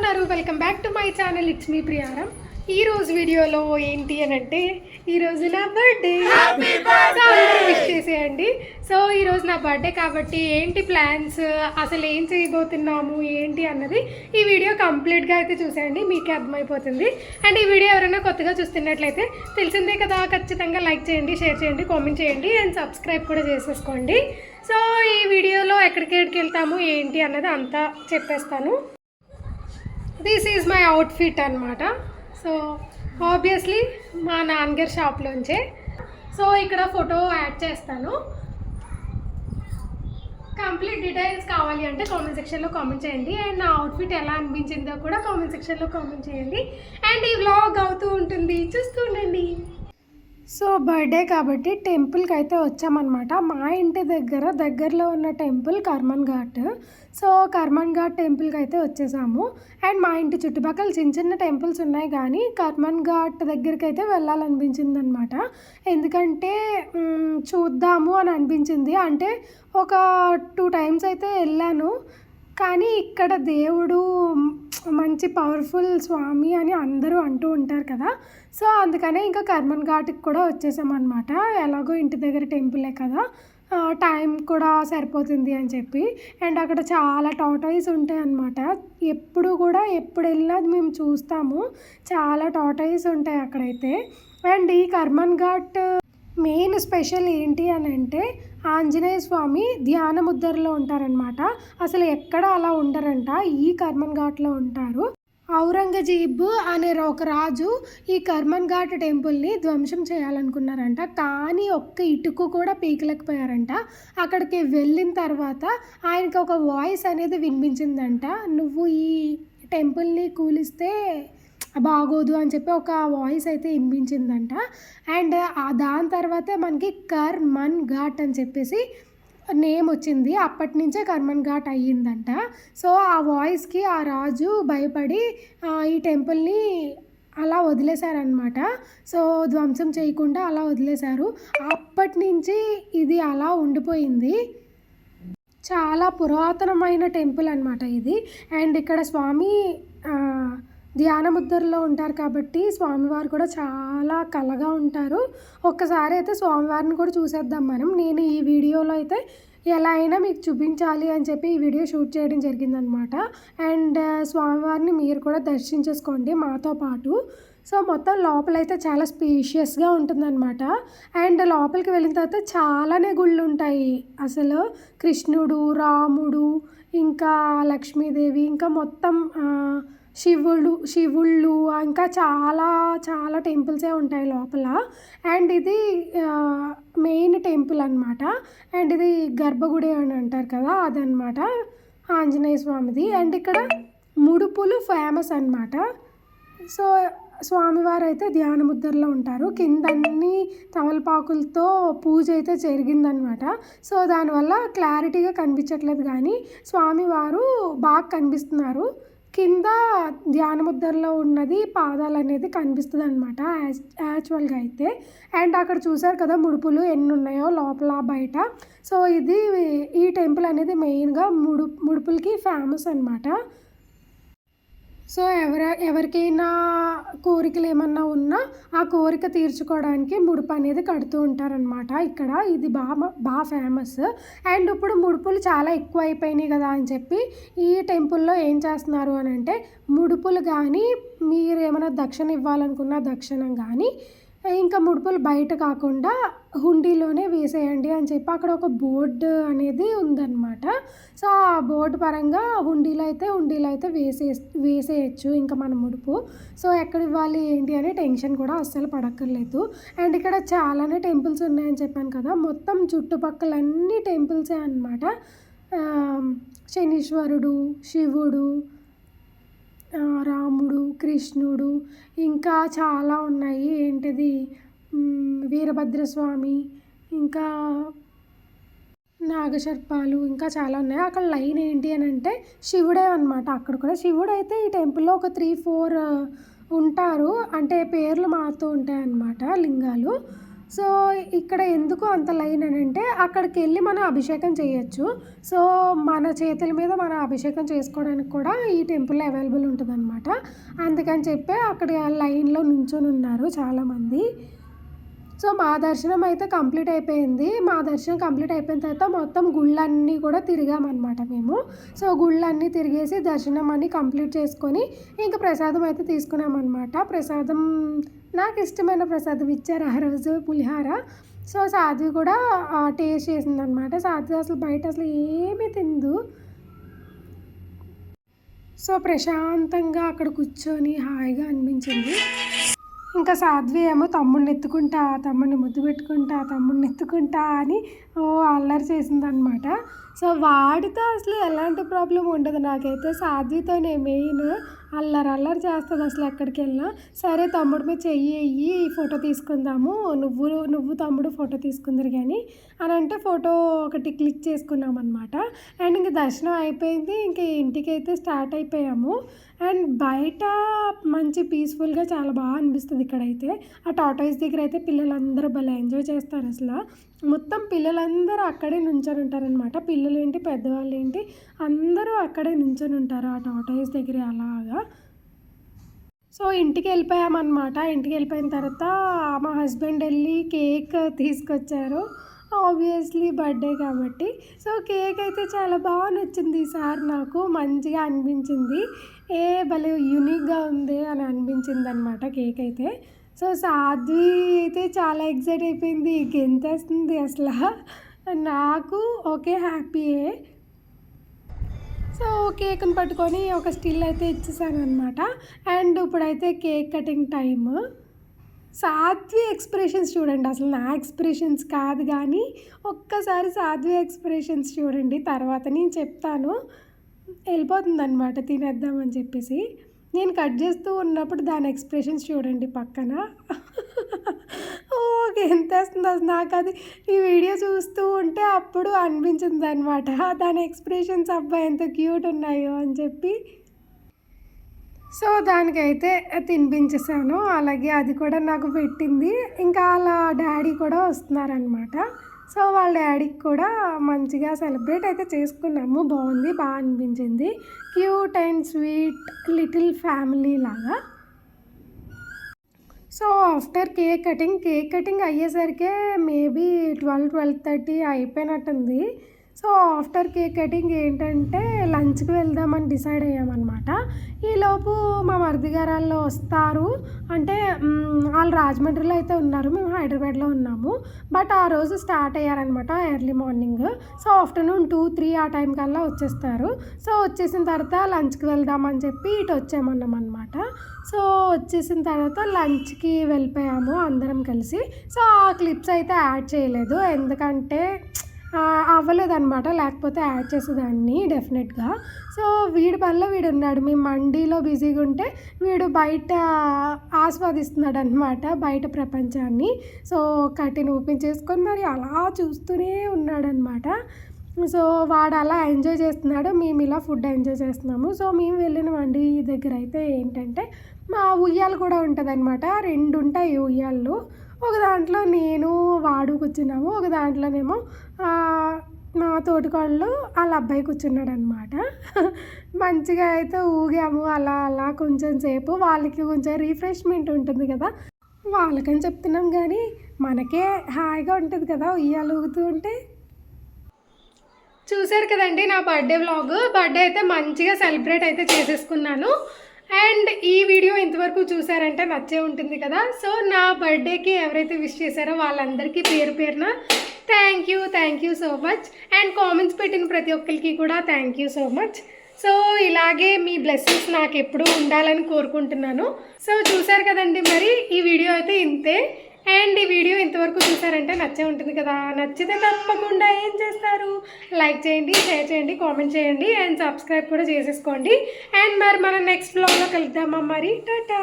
ఉన్నారు? Welcome back to my channel. It's me Priyaram. ఈ రోజు వీడియోలో ఏంటి అని అంటే ఈరోజు నా బర్త్డే. విష్ చేసేయండి. సో ఈరోజు నా బర్త్డే కాబట్టి ఏంటి ప్లాన్స్, అసలు ఏం చేయబోతున్నాము ఏంటి అన్నది ఈ వీడియో కంప్లీట్గా అయితే చూసేయండి, మీకే అర్థమైపోతుంది. అండ్ ఈ వీడియో ఎవరైనా కొత్తగా చూస్తున్నట్లయితే తెలిసిందే కదా, ఖచ్చితంగా లైక్ చేయండి, షేర్ చేయండి, కామెంట్ చేయండి అండ్ సబ్స్క్రైబ్ కూడా చేసేసుకోండి. సో ఈ వీడియోలో ఎక్కడికి వెళ్తాము ఏంటి అన్నది అంతా చెప్పేస్తాను. దిస్ ఈజ్ మై అవుట్ఫిట్ అనమాట. సో ఆబ్వియస్లీ మా నాన్నగారి షాప్లోంచే. సో ఇక్కడ ఫోటో యాడ్ చేస్తాను. కంప్లీట్ డీటెయిల్స్ కావాలి అంటే కామెంట్ సెక్షన్లో కామెంట్ చేయండి. అండ్ నా అవుట్ఫిట్ ఎలా అనిపించిందో కూడా కామెంట్ సెక్షన్లో కామెంట్ చేయండి. అండ్ ఈ వ్లాగ్ అవుతూ ఉంటుంది, చూస్తూ ఉండండి. సో బర్త్డే కాబట్టి టెంపుల్కి అయితే వచ్చామన్నమాట. మా ఇంటి దగ్గరలో ఉన్న టెంపుల్ కర్మన్ ఘాట్. సో కర్మన్ ఘాట్ టెంపుల్కి అయితే వచ్చేసాము. అండ్ మా ఇంటి చుట్టుపక్కల చిన్న టెంపుల్స్ ఉన్నాయి, కానీ కర్మన్ ఘాట్ దగ్గరికి అయితే వెళ్ళాలనిపించింది అనమాట. ఎందుకంటే చూద్దాము అని అనిపించింది. అంటే ఒక 2 times అయితే వెళ్ళాను, కానీ ఇక్కడ దేవుడు మంచి పవర్ఫుల్ స్వామి అని అందరూ అంటూ ఉంటారు కదా. సో అందుకనే ఇంకా కర్మన్ ఘాట్కి కూడా వచ్చేసామన్నమాట. ఎలాగో ఇంటి దగ్గర టెంపులే కదా, టైం కూడా సరిపోతుంది అని చెప్పి. అండ్ అక్కడ చాలా టార్టాయిస్ ఉంటాయి అన్నమాట. ఎప్పుడు వెళ్ళినా మేము చూస్తాము, చాలా టార్టాయిస్ ఉంటాయి అక్కడైతే. అండ్ ఈ కర్మన్ ఘాట్ మెయిన్ స్పెషల్ ఏంటి అని అంటే ఆంజనేయ స్వామి ధ్యాన ముద్రలో ఉంటారనమాట. అసలు ఎక్కడ అలా ఉండరంట, ఈ కర్మన్ ఘాట్లో ఉంటారు. ఔరంగజేబ్ అనే ఒక రాజు ఈ కర్మన్ ఘాట్ టెంపుల్ని ధ్వంసం చేయాలనుకున్నారంట, కానీ ఒక్క ఇటుకు కూడా పీకలేకపోయారంట. అక్కడికి వెళ్ళిన తర్వాత ఆయనకి ఒక వాయిస్ అనేది వినిపించిందంట, నువ్వు ఈ టెంపుల్ని కూలిస్తే బాగోదు అని చెప్పి ఒక వాయిస్ అయితే వినిపించిందంట. అండ్ దాని తర్వాత మనకి కర్మన్ ఘాట్ అని చెప్పేసి నేమ్ వచ్చింది. అప్పటి నుంచే కర్మన్ ఘాట్ అయ్యిందంట. సో ఆ వాయిస్కి ఆ రాజు భయపడి ఈ టెంపుల్ని అలా వదిలేశారనమాట. సో ధ్వంసం చేయకుండా అలా వదిలేశారు. అప్పటి నుంచి ఇది అలా ఉండిపోయింది. చాలా పురాతనమైన టెంపుల్ అనమాట ఇది. అండ్ ఇక్కడ స్వామి ధ్యాన ముద్రలో ఉంటారు కాబట్టి స్వామివారు కూడా చాలా కళగా ఉంటారు. ఒక్కసారి అయితే స్వామివారిని కూడా చూసేద్దాం మనం. నేను ఈ వీడియోలో అయితే ఎలా అయినా మీకు చూపించాలి అని చెప్పి ఈ వీడియో షూట్ చేయడం జరిగిందనమాట. అండ్ స్వామివారిని మీరు కూడా దర్శించేసుకోండి మాతో పాటు. సో మొత్తం లోపలైతే చాలా స్పేషియస్గా ఉంటుందన్నమాట. అండ్ లోపలికి వెళ్ళిన తర్వాత చాలానే గుళ్ళు ఉంటాయి. అసలు కృష్ణుడు, రాముడు, ఇంకా లక్ష్మీదేవి, ఇంకా మొత్తం శివుళ్ళు, ఇంకా చాలా టెంపుల్సే ఉంటాయి లోపల. అండ్ ఇది మెయిన్ టెంపుల్ అనమాట. అండ్ ఇది గర్భగుడి అని అంటారు కదా, అదనమాట ఆంజనేయ స్వామిది. అండ్ ఇక్కడ ముడుపులు ఫేమస్ అనమాట. సో స్వామివారు అయితే ధ్యాన ముద్రలో ఉంటారు. కిందన్నీ తమలపాకులతో పూజ అయితే జరిగిందనమాట. సో దానివల్ల క్లారిటీగా కనిపించట్లేదు, కానీ స్వామివారు బాగా కనిపిస్తున్నారు. కింద ధ్యాన ముద్రలో ఉన్నది పాదాలు అనేది కనిపిస్తుంది అనమాట యాక్చువల్గా అయితే. అండ్ అక్కడ చూసారు కదా ముడుపులు ఎన్ని ఉన్నాయో లోపల బయట. సో ఇది ఈ టెంపుల్ అనేది మెయిన్గా ముడుపులకి ఫేమస్ అనమాట. సో ఎవరికైనా కోరికలు ఏమన్నా ఉన్నా ఆ కోరిక తీర్చుకోవడానికి ముడుపు అనేది కడుతూ ఉంటారనమాట ఇక్కడ. ఇది బాగా ఫేమస్. అండ్ ఇప్పుడు ముడుపులు చాలా ఎక్కువ అయిపోయినాయి కదా అని చెప్పి ఈ టెంపుల్లో ఏం చేస్తున్నారు అని అంటే, ముడుపులు కానీ మీరు ఏమైనా దక్షిణ ఇవ్వాలనుకున్న దక్షిణం కానీ ఇంకా ముడుపులు బయట కాకుండా హుండీలోనే వేసేయండి అని చెప్పి అక్కడ ఒక బోర్డు అనేది ఉందన్నమాట. సో ఆ బోర్డు పరంగా హుండీలో అయితే వేసేయచ్చు ఇంకా మన ముడుపు. సో ఎక్కడ ఇవ్వాలి ఏంటి అని టెన్షన్ కూడా అస్సలు పడక్కర్లేదు. అండ్ ఇక్కడ చాలానే టెంపుల్స్ ఉన్నాయని చెప్పాను కదా, మొత్తం చుట్టుపక్కలన్నీ టెంపుల్సే అనమాట. శనీశ్వరుడు, శివుడు, రాముడు, కృష్ణుడు, ఇంకా చాలా ఉన్నాయి. ఏంటిది వీరభద్రస్వామి, ఇంకా నాగసర్పాలు, ఇంకా చాలా ఉన్నాయి. అక్కడ లైన్ ఏంటి అని అంటే శివుడే అనమాట. అక్కడ కూడా శివుడు అయితే ఈ టెంపుల్లో ఒక 3-4 ఉంటారు. అంటే పేర్లు మారుతూ ఉంటాయి అన్నమాట లింగాలు. సో ఇక్కడ ఎందుకు అంత లైన్ అని అంటే అక్కడికి వెళ్ళి మనం అభిషేకం చేయొచ్చు. సో మన చేతుల మీద మనం అభిషేకం చేసుకోవడానికి కూడా ఈ టెంపుల్లో అవైలబుల్ ఉంటుందన్నమాట. అందుకని చెప్పి అక్కడ లైన్లో నుంచొని ఉన్నారు చాలామంది. సో మా దర్శనం అయితే కంప్లీట్ అయిపోయింది. మా దర్శనం కంప్లీట్ అయిపోయిన తర్వాత మొత్తం గుళ్ళన్నీ కూడా తిరిగామన్నమాట మేము. సో గుళ్ళన్నీ తిరిగేసి దర్శనం అన్ని కంప్లీట్ చేసుకొని ఇంకా ప్రసాదం అయితే తీసుకున్నామన్నమాట. ప్రసాదం నాకు ఇష్టమైన ప్రసాదం ఇచ్చారు ఆ రోజు, పులిహార. సో సాధ్వి కూడా టేస్ట్ చేసిందనమాట. సాధ్వి అసలు బయట అసలు ఏమీ తిందు. సో ప్రశాంతంగా అక్కడ కూర్చొని హాయిగా అనిపించింది. ఇంకా సాధ్వి ఏమో తమ్ముడిని ఎత్తుకుంటా, తమ్ముడిని ముద్దు పెట్టుకుంటా, తమ్ముడిని ఎత్తుకుంటా అని అల్లరి చేసిందనమాట. సో వాడితో అసలు ఎలాంటి ప్రాబ్లం ఉండదు. నాకైతే సాధ్వితోనే మెయిన్ అల్లరి చేస్తుంది అసలు ఎక్కడికి వెళ్ళినా. సరే తమ్ముడి మీద చెయ్యి ఫోటో తీసుకుందాము, నువ్వు తమ్ముడు ఫోటో తీసుకుందరు కానీ అని అంటే ఫోటో ఒకటి క్లిక్ చేసుకున్నాం అనమాట. అండ్ ఇంక దర్శనం అయిపోయింది. ఇంక ఇంటికి అయితే స్టార్ట్ అయిపోయాము. అండ్ బయట మంచి పీస్ఫుల్గా చాలా బాగా అనిపిస్తుంది ఇక్కడైతే. ఆ టాటాయిస్ దగ్గర అయితే పిల్లలందరూ భలే ఎంజాయ్ చేస్తారు అసలు. మొత్తం పిల్లలందరూ అక్కడే నుంచొని ఉంటారనమాట. పిల్లలు ఏంటి పెద్దవాళ్ళు ఏంటి అందరూ అక్కడే నుంచొని ఉంటారు ఆ టాటాయిస్ దగ్గర అలాగా. సో ఇంటికి వెళ్ళిపోయామన్నమాట. ఇంటికి వెళ్ళిపోయిన తర్వాత మా హస్బెండ్ వెళ్ళి కేక్ తీసుకొచ్చారు. ఆబ్వియస్లీ బర్త్డే కాబట్టి. సో కేక్ అయితే చాలా బాగా నచ్చింది ఈసారి, నాకు మంచిగా అనిపించింది. భలే యూనిక్గా ఉంది అని అనిపించింది అనమాట కేక్ అయితే. సో సాధ్వి అయితే చాలా ఎక్సైట్ అయిపోయింది, గెంతేస్తుంది అసలు. నాకు ఓకే హ్యాపీయే. సో కేక్ని పట్టుకొని ఒక స్టిల్ అయితే ఇచ్చేసాను అనమాట. అండ్ ఇప్పుడైతే కేక్ కటింగ్ టైమ్. సాధ్వి ఎక్స్ప్రెషన్స్ చూడండి, అసలు నా ఎక్స్ప్రెషన్స్ కాదు కానీ ఒక్కసారి సాధ్వి ఎక్స్ప్రెషన్స్ చూడండి. తర్వాత నేను చెప్తాను. వెళ్ళిపోతుంది అనమాట తినేద్దామని చెప్పేసి. నేను కట్ చేస్తూ ఉన్నప్పుడు దాని ఎక్స్ప్రెషన్స్ చూడండి పక్కన. ఎంత వేస్తుంది అసలు. నాకు అది ఈ వీడియో చూస్తూ ఉంటే అప్పుడు అనిపించింది అనమాట దాని ఎక్స్ప్రెషన్స్, అబ్బాయి ఎంత క్యూట్ ఉన్నాయో అని చెప్పి. సో దానికైతే తినిపించేసాను. అలాగే అది కూడా నాకు పెట్టింది. ఇంకా అలా డాడీ కూడా వస్తున్నారనమాట. సో వాళ్ళ డాడీకి కూడా మంచిగా సెలబ్రేట్ అయితే చేసుకున్నాము. బాగుంది, బాగా అనిపించింది. Cute and sweet little family లాగా. సో ఆఫ్టర్ కేక్ కటింగ్ అయ్యేసరికి మేబీ 12-12:30 అయిపోయినట్టుంది. సో ఆఫ్టర్ కేక్ కటింగ్ ఏంటంటే లంచ్కి వెళ్దామని డిసైడ్ అయ్యామన్నమాట. ఈలోపు మా మరిది గారు వాళ్ళు వస్తారు అంటే వాళ్ళు రాజమండ్రిలో అయితే ఉన్నారు, మేము హైదరాబాద్లో ఉన్నాము. బట్ ఆ రోజు స్టార్ట్ అయ్యారనమాట ఎర్లీ మార్నింగ్. సో ఆఫ్టర్నూన్ 2-3 ఆ టైం కల్లా వచ్చేస్తారు. సో వచ్చేసిన తర్వాత లంచ్కి వెళ్దామని చెప్పి ఇటు వచ్చామన్నాం అనమాట. సో వచ్చేసిన తర్వాత లంచ్కి వెళ్ళిపోయాము అందరం కలిసి. సో ఆ క్లిప్స్ అయితే యాడ్ చేయలేదు ఎందుకంటే అవ్వలేదన్నమాట, లేకపోతే యాడ్ చేసేదాన్ని డెఫినెట్గా. సో వీడి పనిలో వీడు ఉన్నాడు. మేము మండీలో బిజీగా ఉంటే వీడు బయట ఆస్వాదిస్తున్నాడు అనమాట బయట ప్రపంచాన్ని. సో కట్టిని ఓపెన్ చేసుకొని మరి అలా చూస్తూనే ఉన్నాడనమాట. సో వాడు అలా ఎంజాయ్ చేస్తున్నాడు, మేము ఇలా ఫుడ్ ఎంజాయ్ చేస్తున్నాము. సో మేము వెళ్ళిన మండి దగ్గర అయితే ఏంటంటే మా ఉయ్యాలు కూడా ఉంటుంది అనమాట. 2 ఉంటాయి ఉయ్యాళ్ళు. ఒక దాంట్లో నేను వాడు కూర్చున్నాము, ఒక దాంట్లోనేమో మా తోటికోళ్ళు వాళ్ళ అబ్బాయి కూర్చున్నాడు అనమాట. మంచిగా అయితే ఊగాము అలా కొంచెం సేపు. వాళ్ళకి కొంచెం రిఫ్రెష్మెంట్ ఉంటుంది కదా, వాళ్ళకని చెప్తున్నాం కానీ మనకే హాయిగా ఉంటుంది కదా ఉయ్యాలు ఊగుతూ ఉంటే. చూశారు కదండి నా బర్త్డే వ్లాగ్. బర్త్డే అయితే మంచిగా సెలబ్రేట్ అయితే చేసేసుకున్నాను. అండ్ ఈ వీడియో ఇంతవరకు చూసారంటే నచ్చే ఉంటుంది కదా. సో నా బర్త్డేకి ఎవరైతే విష్ చేశారో వాళ్ళందరికీ పేరున thank you so much. And comments పెట్టిన ప్రతి ఒక్కరికి కూడా thank you so much. So ఇలాగే మీ బ్లెస్సింగ్స్ నాకు ఎప్పుడూ ఉండాలని కోరుకుంటున్నాను. సో చూసారు కదండి, మరి ఈ వీడియో అయితే ఇంతే. అండ్ ఈ వీడియో ఇంతవరకు చూసారంటే నచ్చే ఉంటుంది కదా. నచ్చితే తప్పకుండా ఏం చేస్తారు, లైక్ చేయండి, షేర్ చేయండి, కామెంట్ చేయండి అండ్ సబ్స్క్రైబ్ కూడా చేసేసుకోండి. అండ్ మరి మనం నెక్స్ట్ వ్లాగ్లో కలుద్దామా మరి. టాటా.